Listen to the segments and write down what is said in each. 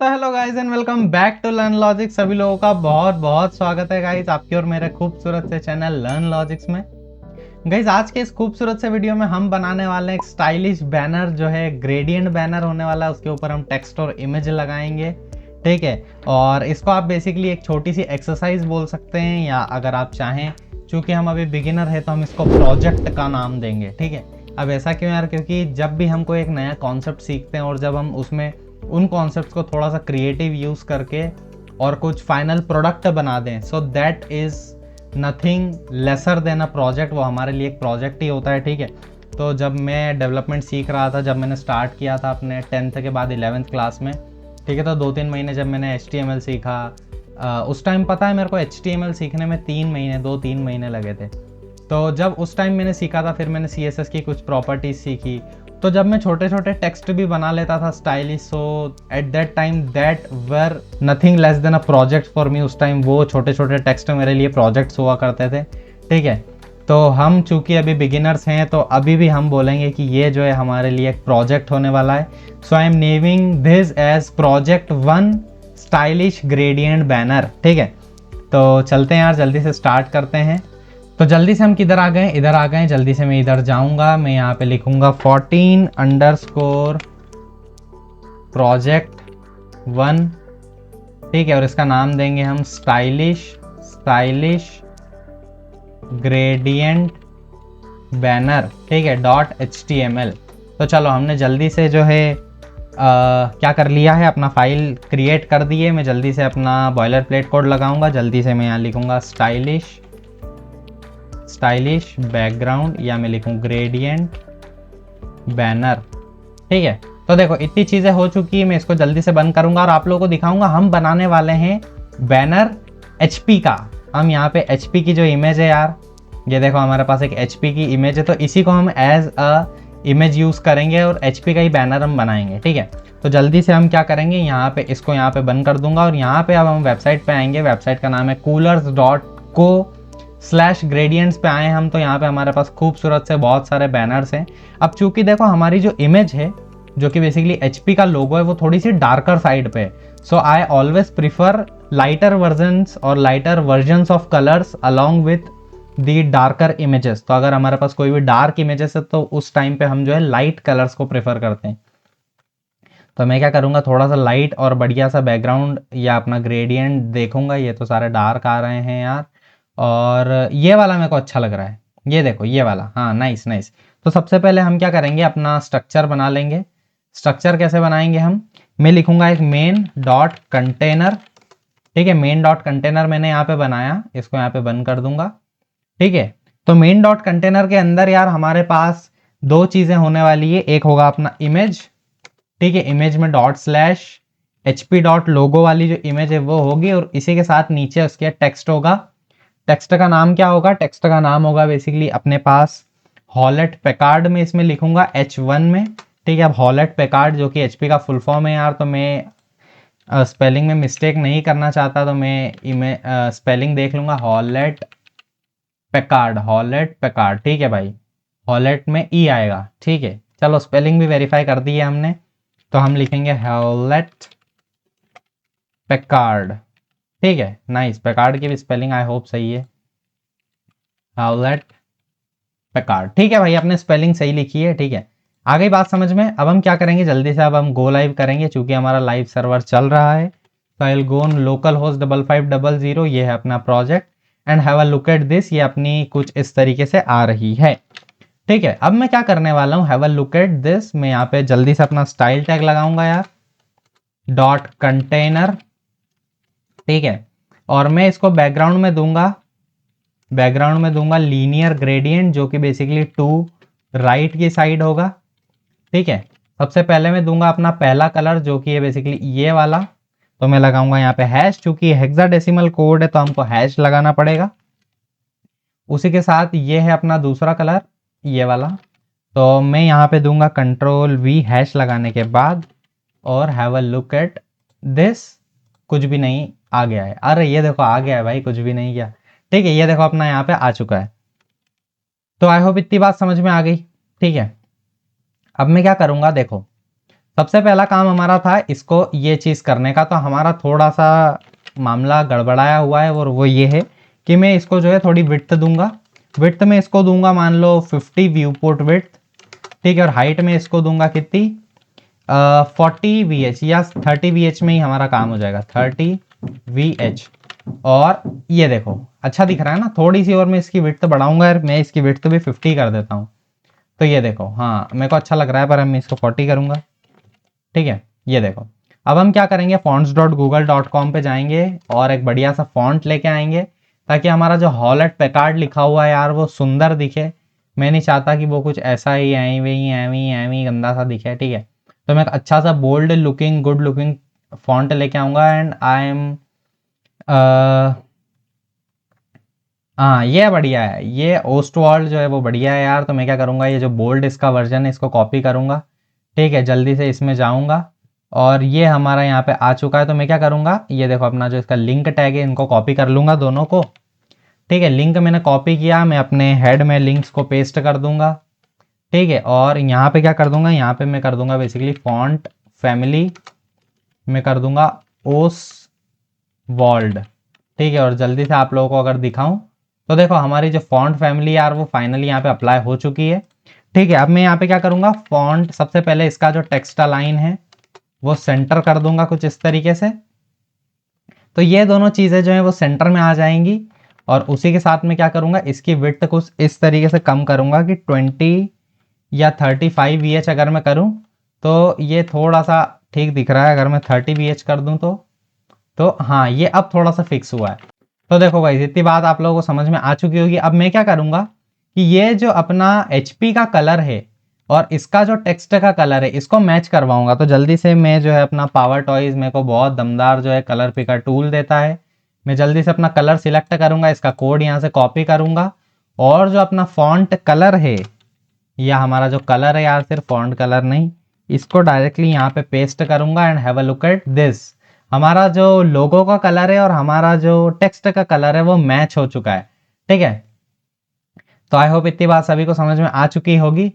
तो hello guys and welcome back to learn logics. सभी लोगों का बहुत बहुत स्वागत है गाइस आपके और मेरे खूबसूरत से चैनल लर्न लॉजिक्स में। गाइस आज के इस खूबसूरत से वीडियो में हम बनाने वाले हैं एक स्टाइलिश बैनर जो है ग्रेडियंट बैनर होने वाला है। उसके ऊपर हम टेक्स्ट और इमेज लगाएंगे, ठीक है। और इसको आप बेसिकली एक छोटी सी एक्सरसाइज बोल सकते हैं, या अगर आप चाहें, चूंकि हम अभी बिगिनर है तो हम इसको प्रोजेक्ट का नाम देंगे, ठीक है। अब ऐसा क्यों यार, क्योंकि जब भी हम कोई एक नया कॉन्सेप्ट सीखते हैं और जब हम उसमें उन कॉन्सेप्ट को थोड़ा सा क्रिएटिव यूज करके और कुछ फाइनल प्रोडक्ट बना दें, so that is nothing lesser than a project. वो हमारे लिए एक प्रोजेक्ट ही होता है, ठीक है। तो जब मैं डेवलपमेंट सीख रहा था, जब मैंने स्टार्ट किया था अपने 10th के बाद 11th क्लास में, ठीक है, तो 2-3 महीने जब मैंने HTML सीखा, उस टाइम पता है मेरे को HTML सीखने में 2-3 महीने लगे थे। तो जब उस टाइम मैंने सीखा था, फिर मैंने CSS की कुछ प्रॉपर्टीज सीखी। तो जब मैं छोटे छोटे टेक्स्ट भी बना लेता था stylish, so at that time that were nothing less than a project for me. उस टाइम वो छोटे छोटे टेक्स्ट मेरे लिए प्रोजेक्ट्स हुआ करते थे, ठीक है। तो हम चूंकि अभी बिगिनर्स हैं, तो अभी भी हम बोलेंगे कि ये जो है हमारे लिए एक प्रोजेक्ट होने वाला है। So I am naming this as project 1 stylish gradient banner, ठीक है। तो चलते हैं यार, जल्दी से स्टार्ट करते हैं। तो जल्दी से हम किधर आ गए, इधर आ गए। जल्दी से मैं इधर जाऊंगा, मैं यहाँ पे लिखूंगा 14_ प्रोजेक्ट 1, ठीक है। और इसका नाम देंगे हम स्टाइलिश ग्रेडियंट बैनर, ठीक है, .html। तो चलो हमने जल्दी से जो है क्या कर लिया है, अपना फाइल क्रिएट कर दिए। मैं जल्दी से अपना बॉयलर प्लेट कोड लगाऊंगा। जल्दी से मैं यहाँ लिखूंगा स्टाइलिश बैकग्राउंड, या मैं लिखूं ग्रेडियंट बैनर, ठीक है। तो देखो इतनी चीजें हो चुकी है, मैं इसको जल्दी से बंद करूंगा और आप लोगों को दिखाऊंगा। हम बनाने वाले हैं बैनर HP का। हम यहाँ पे HP की जो इमेज है यार, ये देखो हमारे पास एक HP की इमेज है, तो इसी को हम एज अ इमेज यूज करेंगे और HP का ही बैनर हम बनाएंगे, ठीक है। तो जल्दी से हम क्या करेंगे, यहाँ पे इसको यहाँ पे बंद कर दूंगा और यहाँ पे अब हम वेबसाइट पे आएंगे। वेबसाइट का नाम है coolers.co/gradients पे आए हम। तो यहाँ पे हमारे पास खूबसूरत से बहुत सारे बैनर्स हैं। अब चूंकि देखो हमारी जो इमेज है, जो कि बेसिकली HP का लोगो है, वो थोड़ी सी डार्कर साइड पे है। So I always prefer lighter versions और lighter versions of colours along with the darker images. तो अगर हमारे पास कोई भी डार्क इमेजेस है, तो उस टाइम पे हम जो है लाइट कलर्स को प्रेफर करते हैं। तो मैं क्या करूँगा, थोड़ा सा लाइट और बढ़िया सा बैकग्राउंड या अपना ग्रेडियंट देखूंगा। ये तो सारे डार्क आ रहे हैं यार, और ये वाला मेरे को अच्छा लग रहा है। ये देखो ये वाला, हाँ नाइस नाइस। तो सबसे पहले हम क्या करेंगे, अपना स्ट्रक्चर बना लेंगे। स्ट्रक्चर कैसे बनाएंगे हम, मैं लिखूंगा एक मेन डॉट कंटेनर, ठीक है। मेन डॉट कंटेनर मैंने यहाँ पे बनाया, इसको यहाँ पे बंद कर दूंगा, ठीक है। तो मेन डॉट कंटेनर के अंदर यार हमारे पास दो चीजें होने वाली है। एक होगा अपना इमेज, ठीक है। इमेज में ./hp.logo वाली जो इमेज है वो होगी, और इसी के साथ नीचे उसके टेक्स्ट होगा। टेक्स्ट का नाम क्या होगा, टेक्स्ट का नाम होगा बेसिकली अपने पास हॉलेट पैकार्ड में इसमें लिखूंगा H1 में, ठीक है। अब हॉलेट पैकार्ड जो कि HP का फुल फॉर्म है यार, तो मैं स्पेलिंग में मिस्टेक नहीं करना चाहता, तो मैं स्पेलिंग देख लूंगा। हॉलेट पैकार्ड, ठीक है भाई। हॉलेट में E आएगा, ठीक है। चलो स्पेलिंग भी वेरीफाई कर दी है हमने। तो हम लिखेंगे हॉलेट पैकार्ड, ठीक है। नाइस, पैकार्ड की भी स्पेलिंग आई होप सही है, हॉलेट पैकार्ड, ठीक है भाई। आपने स्पेलिंग सही लिखी है, ठीक है। आ गई बात समझ में। अब हम क्या करेंगे, जल्दी से अब हम गो लाइव करेंगे, चूंकि हमारा लाइव सर्वर चल रहा है। तो I will go on local host 5500, ये है अपना project, and have a look at this. ये अपनी कुछ इस तरीके से आ रही है, ठीक है। अब मैं क्या करने वाला हूँ, have a look at this. मैं यहाँ पे जल्दी से अपना स्टाइल टैग लगाऊंगा यार, डॉट कंटेनर, ठीक है। और मैं इसको बैकग्राउंड में दूंगा लीनियर ग्रेडियंट, जो कि बेसिकली टू राइट की साइड होगा, ठीक है। सबसे पहले मैं दूंगा अपना पहला कलर, जो कि है बेसिकली ये वाला। तो मैं लगाऊंगा यहाँ पे हैश, चूंकि हेक्साडेसिमल कोड है तो हमको हैश लगाना पड़ेगा। उसी के साथ ये है अपना दूसरा कलर, ये वाला। तो मैं यहाँ पे दूंगा Ctrl+V हैश लगाने के बाद, और have a look at this. कुछ भी नहीं आ गया है, अरे ये देखो आ गया है भाई, कुछ भी नहीं गया, ठीक है। ये देखो अपना यहाँ पे आ चुका है। तो आई होप इतनी बात समझ में आ गई, ठीक है। अब मैं क्या करूंगा, देखो सबसे पहला काम हमारा था इसको ये चीज़ करने का, तो हमारा थोड़ा सा मामला गड़बड़ाया हुआ है, और वो ये है कि मैं इसको जो है थोड़ी विड्थ दूंगा। विड्थ में इसको दूंगा मान लो 50 व्यू पोर्ट विड्थ, ठीक है। और हाइट में इसको दूंगा कितनी 40 VH या 30 VH में ही हमारा काम हो जाएगा, 30 VH। और ये देखो अच्छा दिख रहा है ना, थोड़ी सी और मैं इसकी विड्थ बढ़ाऊंगा यार, मैं इसकी विड्थ भी 50 कर देता हूँ, तो ये देखो हाँ मेरे को अच्छा लग रहा है, पर मैं इसको 40 करूंगा, ठीक है। ये देखो अब हम क्या करेंगे, fonts.google.com पे जाएंगे और एक बढ़िया सा फॉन्ट लेके आएंगे, ताकि हमारा जो हॉलेट पैकार्ड लिखा हुआ है यार वो सुंदर दिखे। मैं नहीं चाहता कि वो कुछ ऐसा ही एवी गंदा सा दिखे, ठीक है। तो मैं एक अच्छा सा bold looking good looking font लेके आऊंगा, एंड आई एम हाँ ये बढ़िया है, ये ओस्टवर्ल्ड जो है वो बढ़िया है यार। तो मैं क्या करूँगा, ये जो बोल्ड इसका वर्जन है इसको कॉपी करूँगा, ठीक है। जल्दी से इसमें जाऊँगा और ये हमारा यहाँ पे आ चुका है। तो मैं क्या करूँगा, ये देखो अपना जो इसका लिंक टैग है इनको कॉपी कर लूँगा दोनों को, ठीक है। लिंक मैंने कॉपी किया, मैं अपने हेड में लिंक्स को पेस्ट कर दूँगा, ठीक है। और यहाँ पे क्या कर दूँगा, यहाँ पे मैं कर दूँगा बेसिकली फॉन्ट फैमिली में कर दूँगा ओसवॉल्ड, ठीक है। और जल्दी से आप लोगों को अगर दिखाऊं तो देखो हमारी जो फॉन्ट फैमिली यार वो फाइनली यहाँ पे अप्लाई हो चुकी है, ठीक है। अब मैं यहाँ पे क्या करूँगा, फॉन्ट सबसे पहले इसका जो टेक्स्ट लाइन है वो सेंटर कर दूंगा कुछ इस तरीके से। तो ये दोनों चीज़ें जो है वो सेंटर में आ जाएंगी, और उसी के साथ में क्या करूँगा, इसकी विड्थ कुछ इस तरीके से कम करूँगा कि 20 या 35 VH अगर मैं करूँ तो ये थोड़ा सा ठीक दिख रहा है। अगर मैं 30 VH कर दूँ तो हाँ ये अब थोड़ा सा फिक्स हुआ है। तो देखो भाई इतनी बात आप लोगों को समझ में आ चुकी होगी। अब मैं क्या करूंगा कि ये जो अपना HP का कलर है और इसका जो टेक्स्ट का कलर है इसको मैच करवाऊंगा। तो जल्दी से मैं जो है अपना पावर टॉयज मेरे को बहुत दमदार जो है कलर पिकर टूल देता है, मैं जल्दी से अपना कलर सिलेक्ट करूंगा, इसका कोड यहाँ से कॉपी करूंगा, और जो अपना फॉन्ट कलर है या हमारा जो कलर है यार सिर्फ फॉन्ट कलर नहीं, इसको डायरेक्टली यहाँ पे पेस्ट करूंगा and have a look at this. हमारा जो लोगो का कलर है और हमारा जो टेक्स्ट का कलर है वो मैच हो चुका है, ठीक है। तो आई होप इतनी बात सभी को समझ में आ चुकी होगी।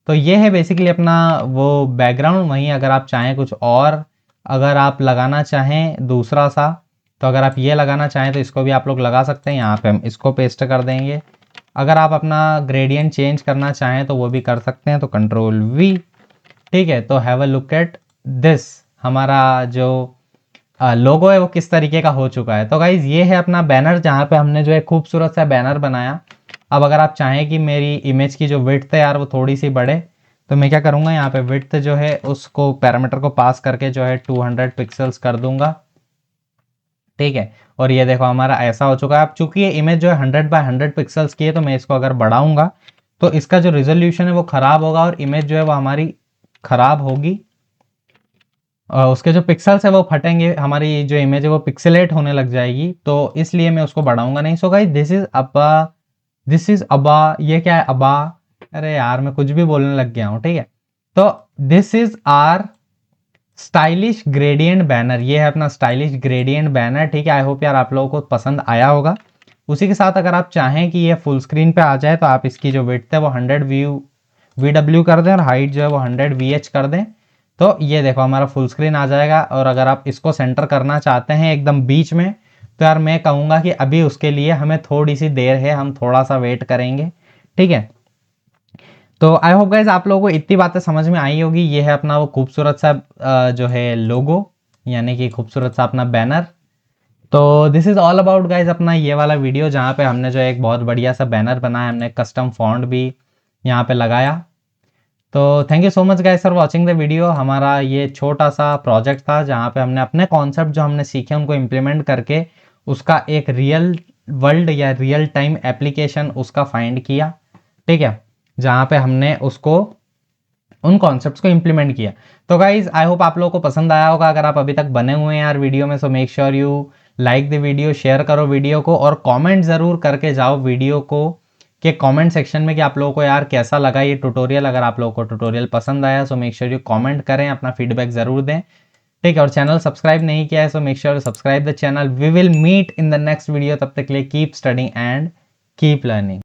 तो ये है बेसिकली अपना वो बैकग्राउंड। वहीं अगर आप चाहें कुछ और अगर आप लगाना चाहें दूसरा सा, तो अगर आप ये लगाना चाहें तो इसको भी आप लोग लगा सकते हैं। यहाँ पे हम इसको पेस्ट कर देंगे। अगर आप अपना ग्रेडियंट चेंज करना चाहें तो वो भी कर सकते हैं, तो कंट्रोल V, ठीक है। तो have a look at this, हमारा जो लोगो है वो किस तरीके का हो चुका है। तो गाइज ये है अपना बैनर, जहाँ पे हमने जो है खूबसूरत सा बैनर बनाया। अब अगर आप चाहें कि मेरी इमेज की जो विड्थ है यार वो थोड़ी सी बढ़े, तो मैं क्या करूँगा, यहाँ पे विड्थ जो है उसको पैरामीटर को पास करके जो है 200 पिक्सल्स कर दूंगा, ठीक है। और ये देखो हमारा ऐसा हो चुका है। अब चूंकि ये इमेज जो है 100 बाय 100 पिक्सल्स की है, तो मैं इसको अगर बढ़ाऊंगा तो इसका जो रिजोल्यूशन है वो खराब होगा और इमेज जो है वो हमारी खराब होगी, उसके जो पिक्सल्स है वो फटेंगे, हमारी जो इमेज है वो पिक्सेलेट होने लग जाएगी। तो इसलिए मैं उसको बढ़ाऊंगा नहीं। सो गाइस दिस इज अबा, ये क्या है अबा, अरे यार मैं कुछ भी बोलने लग गया हूँ, ठीक है। तो this is our stylish gradient banner, ये है अपना स्टाइलिश ग्रेडियंट बैनर, ठीक है। आई होप यार आप लोगों को पसंद आया होगा। उसी के साथ अगर आप चाहें कि ये फुल स्क्रीन पे आ जाए तो आप इसकी जो विड्थ है वो 100 VW कर दें और हाइट जो है वो 100 VH कर दें। तो ये देखो हमारा फुल स्क्रीन आ जाएगा। और अगर आप इसको सेंटर करना चाहते हैं एकदम बीच में, तो यार मैं कहूँगा कि अभी उसके लिए हमें थोड़ी सी देर है, हम थोड़ा सा वेट करेंगे, ठीक है। तो आई होप गाइज आप लोगों को इतनी बातें समझ में आई होगी। ये है अपना वो खूबसूरत सा जो है लोगो, यानी कि खूबसूरत सा अपना बैनर। तो this is all about guys अपना ये वाला वीडियो, जहाँ पे हमने जो एक बहुत बढ़िया सा बैनर बनाया, हमने कस्टम फॉन्ट भी यहाँ पे लगाया। तो thank you so much guys for watching the video. हमारा ये छोटा सा प्रोजेक्ट था जहाँ पे हमने अपने कॉन्सेप्ट जो हमने सीखे उनको इम्प्लीमेंट करके उसका एक रियल वर्ल्ड या रियल टाइम एप्लीकेशन उसका फाइंड किया, ठीक है, जहाँ पे हमने उसको उन कॉन्सेप्ट्स को इम्प्लीमेंट किया। तो गाइज आई होप आप लोगों को पसंद आया होगा। अगर आप अभी तक बने हुए हैं यार वीडियो में, सो make sure you like the video, share करो वीडियो को और कमेंट ज़रूर करके जाओ वीडियो को के कमेंट सेक्शन में कि आप लोगों को यार कैसा लगा ये ट्यूटोरियल। अगर आप लोगों को ट्यूटोरियल पसंद आया सो मेक श्योर यू कमेंट करें, अपना फीडबैक ज़रूर दें, ठीक है। और चैनल सब्सक्राइब नहीं किया है so make sure subscribe the channel. We will meet in the next video. तब तक के लिए keep studying and keep learning.